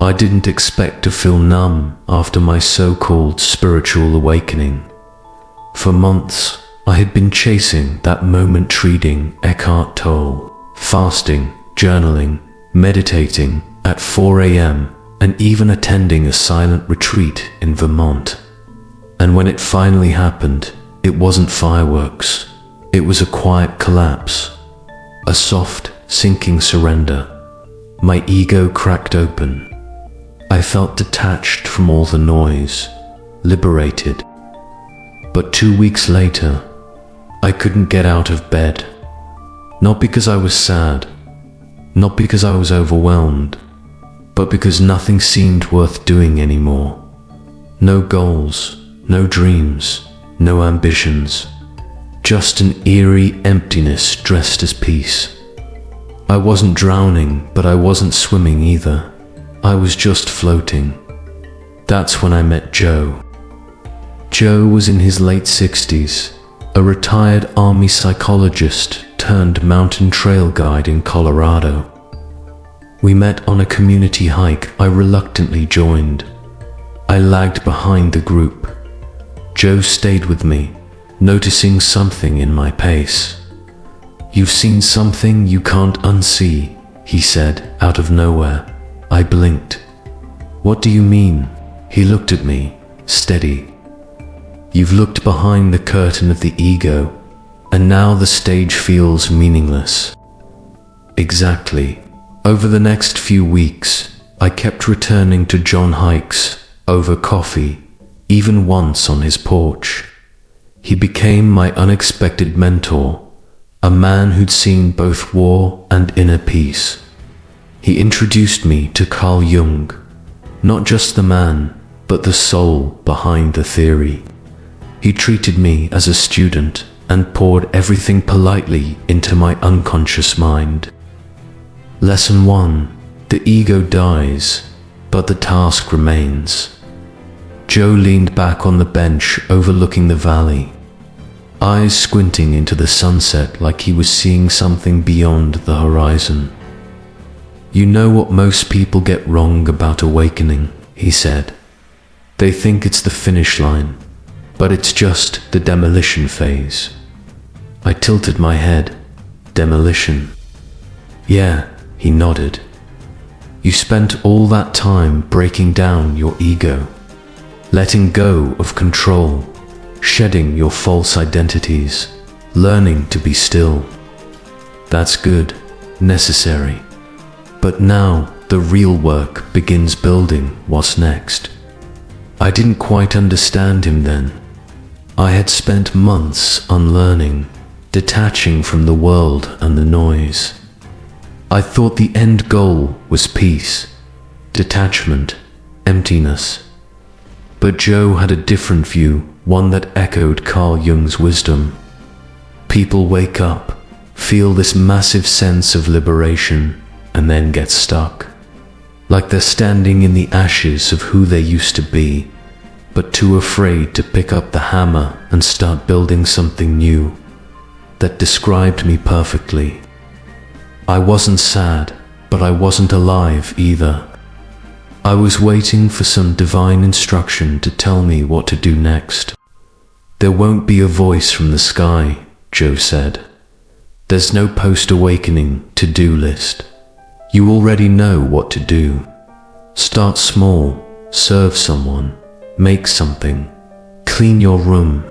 I didn't expect to feel numb after my so-called spiritual awakening. For months, I had been chasing that moment, treating Eckhart Tolle, fasting, journaling, meditating at 4 a.m., and even attending a silent retreat in Vermont. And when it finally happened, it wasn't fireworks. It was a quiet collapse, a soft, sinking surrender. My ego cracked open. I felt detached from all the noise, liberated. But 2 weeks later, I couldn't get out of bed. Not because I was sad, not because I was overwhelmed, but because nothing seemed worth doing anymore. No goals, no dreams, no ambitions. Just an eerie emptiness dressed as peace. I wasn't drowning, but I wasn't swimming either. I was just floating. That's when I met Joe. Joe was in his late 60s, a retired Army psychologist turned mountain trail guide in Colorado. We met on a community hike I reluctantly joined. I lagged behind the group. Joe stayed with me, noticing something in my pace. "You've seen something you can't unsee," he said, out of nowhere. I blinked. "What do you mean?" He looked at me, steady. "You've looked behind the curtain of the ego, and now the stage feels meaningless." Exactly. Over the next few weeks, I kept returning to John hikes, over coffee, even once on his porch. He became my unexpected mentor, a man who'd seen both war and inner peace. He introduced me to Carl Jung, not just the man, but the soul behind the theory. He treated me as a student and poured everything politely into my unconscious mind. Lesson 1. The ego dies, but the task remains. Joe leaned back on the bench overlooking the valley, eyes squinting into the sunset like he was seeing something beyond the horizon. "You know what most people get wrong about awakening," he said. "They think it's the finish line, but it's just the demolition phase." I tilted my head. "Demolition?" "Yeah," he nodded. "You spent all that time breaking down your ego, letting go of control, shedding your false identities, learning to be still. That's good, necessary. But now the real work begins, building what's next." I didn't quite understand him then. I had spent months unlearning, detaching from the world and the noise. I thought the end goal was peace, detachment, emptiness. But Joe had a different view, one that echoed Carl Jung's wisdom. People wake up, feel this massive sense of liberation, and then get stuck. Like they're standing in the ashes of who they used to be, but too afraid to pick up the hammer and start building something new. That described me perfectly. I wasn't sad, but I wasn't alive either. I was waiting for some divine instruction to tell me what to do next. "There won't be a voice from the sky," Joe said. "There's no post-awakening to-do list. You already know what to do. Start small, serve someone, make something, clean your room,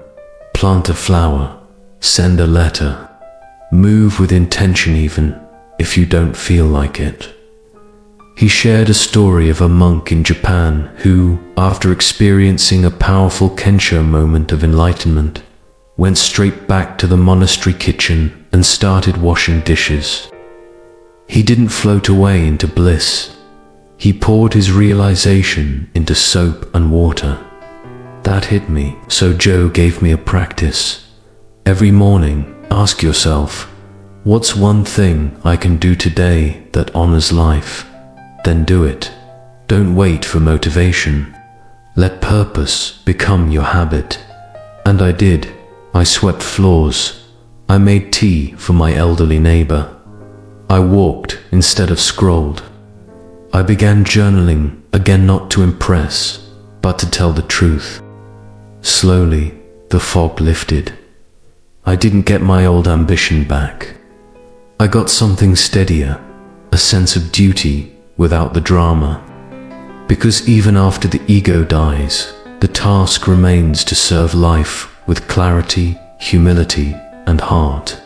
plant a flower, send a letter. Move with intention even if you don't feel like it." He shared a story of a monk in Japan who, after experiencing a powerful Kensho moment of enlightenment, went straight back to the monastery kitchen and started washing dishes. He didn't float away into bliss. He poured his realization into soap and water. That hit me, so Joe gave me a practice. Every morning, ask yourself, what's one thing I can do today that honors life? Then do it. Don't wait for motivation. Let purpose become your habit. And I did. I swept floors. I made tea for my elderly neighbor. I walked instead of scrolled. I began journaling, again not to impress, but to tell the truth. Slowly, the fog lifted. I didn't get my old ambition back. I got something steadier, a sense of duty without the drama. Because even after the ego dies, the task remains to serve life with clarity, humility, and heart.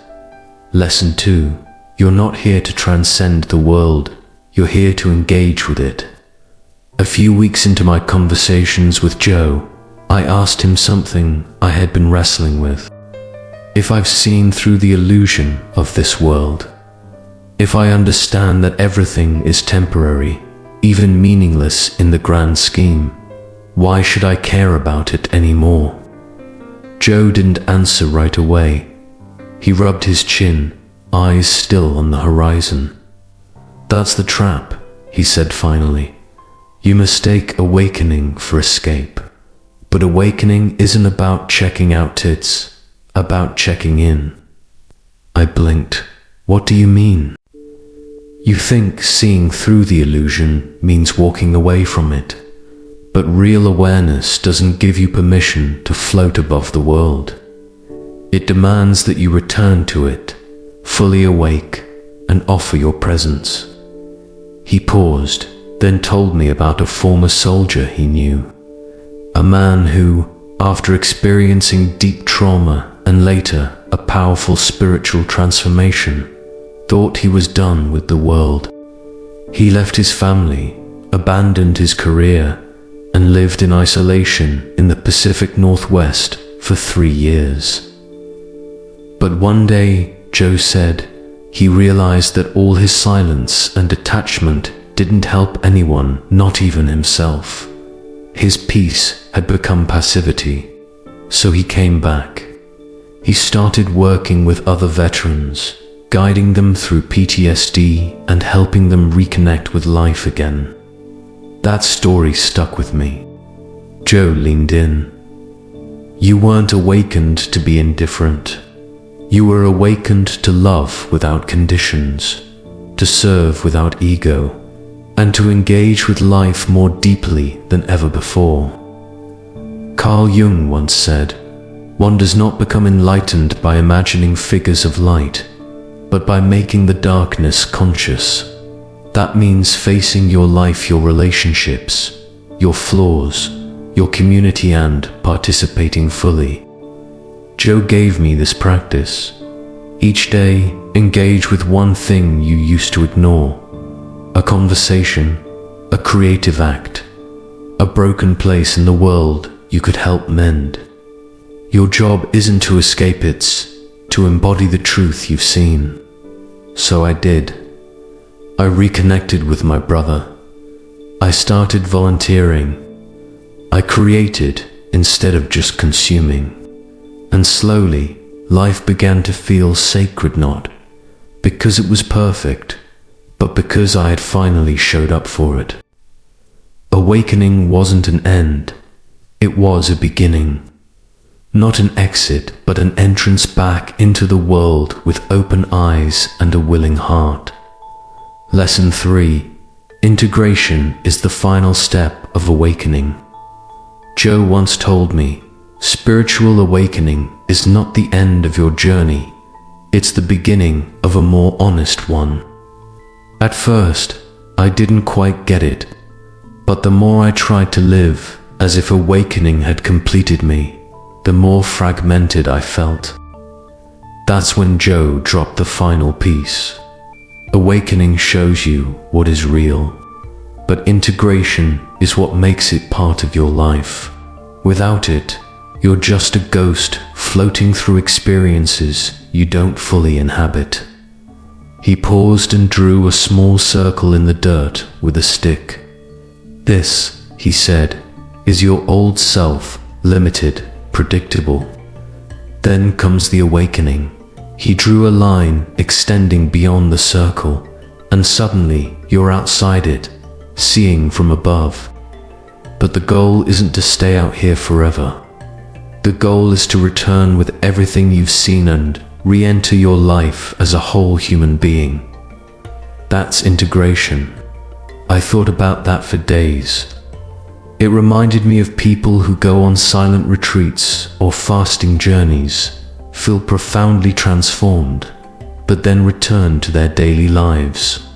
Lesson 2. You're not here to transcend the world, you're here to engage with it. A few weeks into my conversations with Joe, I asked him something I had been wrestling with. If I've seen through the illusion of this world, if I understand that everything is temporary, even meaningless in the grand scheme, why should I care about it anymore? Joe didn't answer right away. He rubbed his chin, eyes still on the horizon. That's the trap, he said finally. You mistake awakening for escape. But awakening isn't about checking out, it's about checking in. I blinked. What do you mean? You think seeing through the illusion means walking away from it. But real awareness doesn't give you permission to float above the world. It demands that you return to it, fully awake, and offer your presence. He paused, then told me about a former soldier he knew. A man who, after experiencing deep trauma and later a powerful spiritual transformation, thought he was done with the world. He left his family, abandoned his career, and lived in isolation in the Pacific Northwest for 3 years. But one day, Joe said, he realized that all his silence and detachment didn't help anyone, not even himself. His peace had become passivity, so he came back. He started working with other veterans, guiding them through PTSD and helping them reconnect with life again. That story stuck with me. Joe leaned in. You weren't awakened to be indifferent. You were awakened to love without conditions, to serve without ego, and to engage with life more deeply than ever before. Carl Jung once said, one does not become enlightened by imagining figures of light, but by making the darkness conscious. That means facing your life, your relationships, your flaws, your community, and participating fully. Joe gave me this practice. Each day, engage with one thing you used to ignore. A conversation, a creative act, a broken place in the world you could help mend. Your job isn't to escape, it's to embody the truth you've seen. So I did. I reconnected with my brother. I started volunteering. I created instead of just consuming. And slowly, life began to feel sacred, not because it was perfect, but because I had finally showed up for it. Awakening wasn't an end, it was a beginning. Not an exit, but an entrance back into the world with open eyes and a willing heart. Lesson 3. Integration is the final step of awakening. Joe once told me, spiritual awakening is not the end of your journey, it's the beginning of a more honest one. At first, I didn't quite get it, but the more I tried to live as if awakening had completed me, the more fragmented I felt. That's when Joe dropped the final piece. Awakening shows you what is real, but integration is what makes it part of your life. Without it, you're just a ghost floating through experiences you don't fully inhabit. He paused and drew a small circle in the dirt with a stick. This, he said, is your old self, limited, predictable. Then comes the awakening. He drew a line extending beyond the circle, and suddenly you're outside it, seeing from above. But the goal isn't to stay out here forever. The goal is to return with everything you've seen and re-enter your life as a whole human being. That's integration. I thought about that for days. It reminded me of people who go on silent retreats or fasting journeys, feel profoundly transformed, but then return to their daily lives,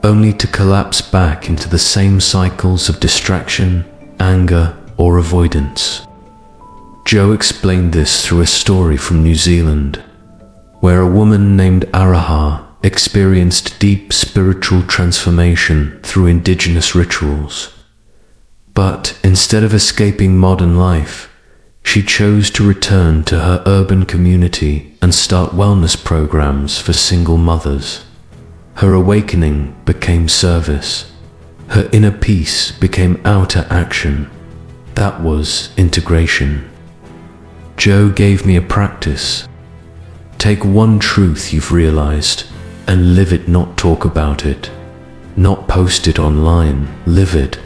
only to collapse back into the same cycles of distraction, anger, or avoidance. Joe explained this through a story from New Zealand, where a woman named Araha experienced deep spiritual transformation through indigenous rituals. But instead of escaping modern life, she chose to return to her urban community and start wellness programs for single mothers. Her awakening became service. Her inner peace became outer action. That was integration. Joe gave me a practice. Take one truth you've realized and live it, not talk about it. Not post it online, live it.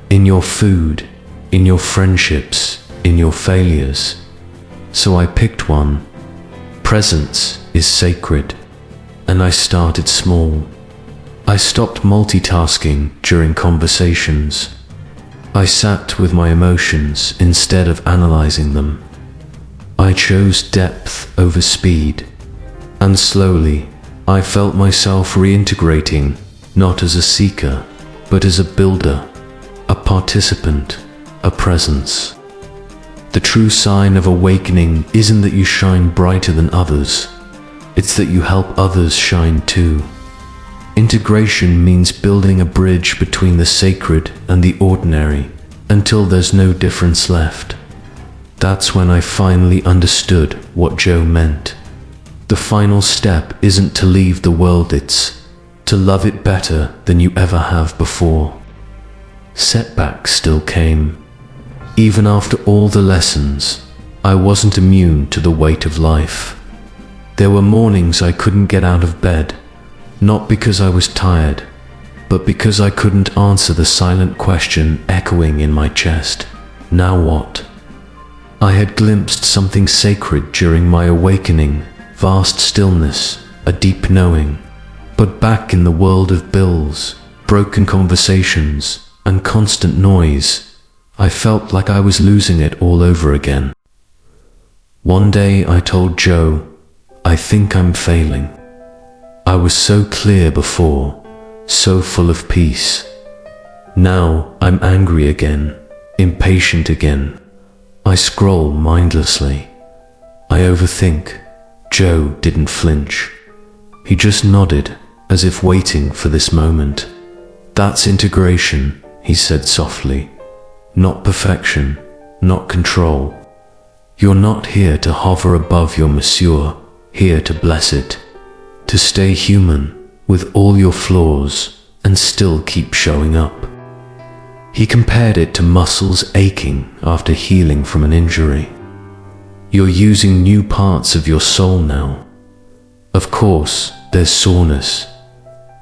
In your food, in your friendships, in your failures. So I picked one. Presence is sacred. And I started small. I stopped multitasking during conversations. I sat with my emotions instead of analyzing them. I chose depth over speed. And slowly, I felt myself reintegrating, not as a seeker, but as a builder, a participant, a presence. The true sign of awakening isn't that you shine brighter than others. It's that you help others shine too. Integration means building a bridge between the sacred and the ordinary until there's no difference left. That's when I finally understood what Joe meant. The final step isn't to leave the world, it's to love it better than you ever have before. Setbacks still came. Even after all the lessons, I wasn't immune to the weight of life. There were mornings I couldn't get out of bed, not because I was tired, but because I couldn't answer the silent question echoing in my chest. Now what? I had glimpsed something sacred during my awakening, vast stillness, a deep knowing. But back in the world of bills, broken conversations, and constant noise, I felt like I was losing it all over again. One day I told Joe, I think I'm failing. I was so clear before, so full of peace. Now I'm angry again, impatient again. I scroll mindlessly. I overthink. Joe didn't flinch. He just nodded, as if waiting for this moment. That's integration, he said softly. Not perfection, not control. You're not here to hover above your monsieur, here to bless it. To stay human, with all your flaws, and still keep showing up. He compared it to muscles aching after healing from an injury. You're using new parts of your soul now. Of course, there's soreness.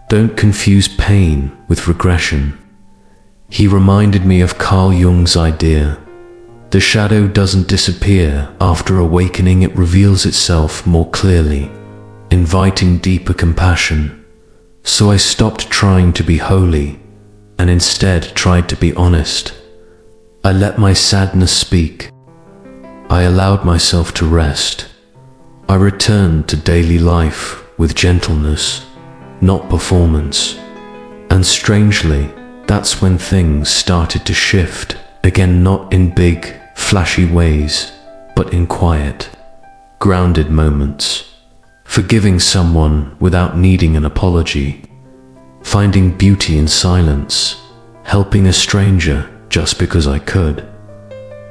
Don't confuse pain with regression. He reminded me of Carl Jung's idea. The shadow doesn't disappear after awakening, it reveals itself more clearly, inviting deeper compassion. So I stopped trying to be holy, and instead tried to be honest. I let my sadness speak. I allowed myself to rest. I returned to daily life with gentleness, not performance. And strangely, that's when things started to shift, again, not in big, flashy ways, but in quiet, grounded moments. Forgiving someone without needing an apology. Finding beauty in silence. Helping a stranger just because I could.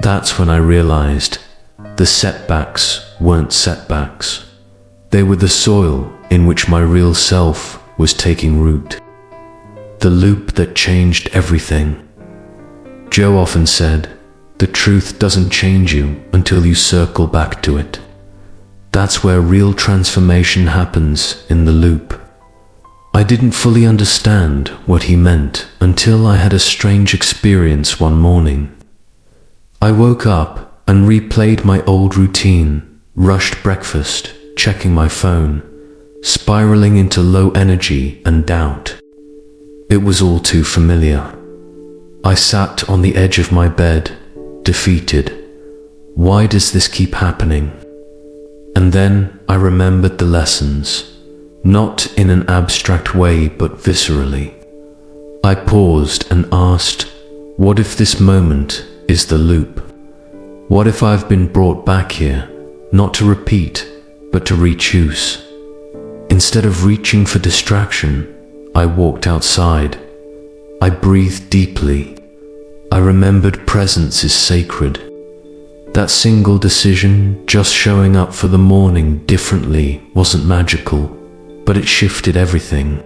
That's when I realized the setbacks weren't setbacks. They were the soil in which my real self was taking root. The loop that changed everything. Joe often said, the truth doesn't change you until you circle back to it. That's where real transformation happens, in the loop. I didn't fully understand what he meant until I had a strange experience one morning. I woke up and replayed my old routine, rushed breakfast, checking my phone, spiraling into low energy and doubt. It was all too familiar. I sat on the edge of my bed, defeated. Why does this keep happening? And then I remembered the lessons, not in an abstract way but viscerally. I paused and asked, what if this moment is the loop? What if I've been brought back here, not to repeat, but to re-choose? Instead of reaching for distraction, I walked outside. I breathed deeply. I remembered presence is sacred. That single decision, just showing up for the morning differently, wasn't magical, but it shifted everything.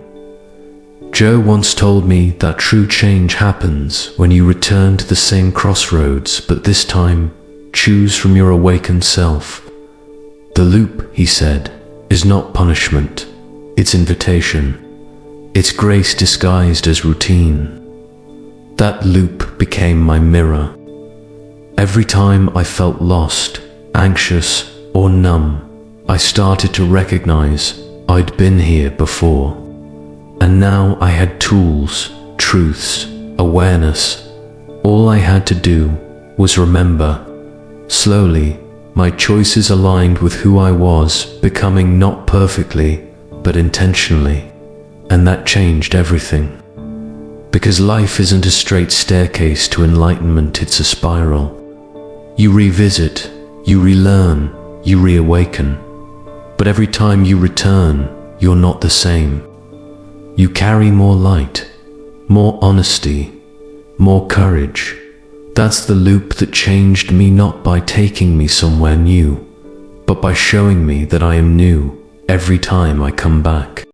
Joe once told me that true change happens when you return to the same crossroads, but this time, choose from your awakened self. The loop, he said, is not punishment, it's invitation. It's grace disguised as routine. That loop became my mirror. Every time I felt lost, anxious, or numb, I started to recognize I'd been here before. And now I had tools, truths, awareness. All I had to do was remember. Slowly, my choices aligned with who I was, becoming not perfectly, but intentionally. And that changed everything. Because life isn't a straight staircase to enlightenment, it's a spiral. You revisit, you relearn, you reawaken. But every time you return, you're not the same. You carry more light, more honesty, more courage. That's the loop that changed me, not by taking me somewhere new, but by showing me that I am new every time I come back.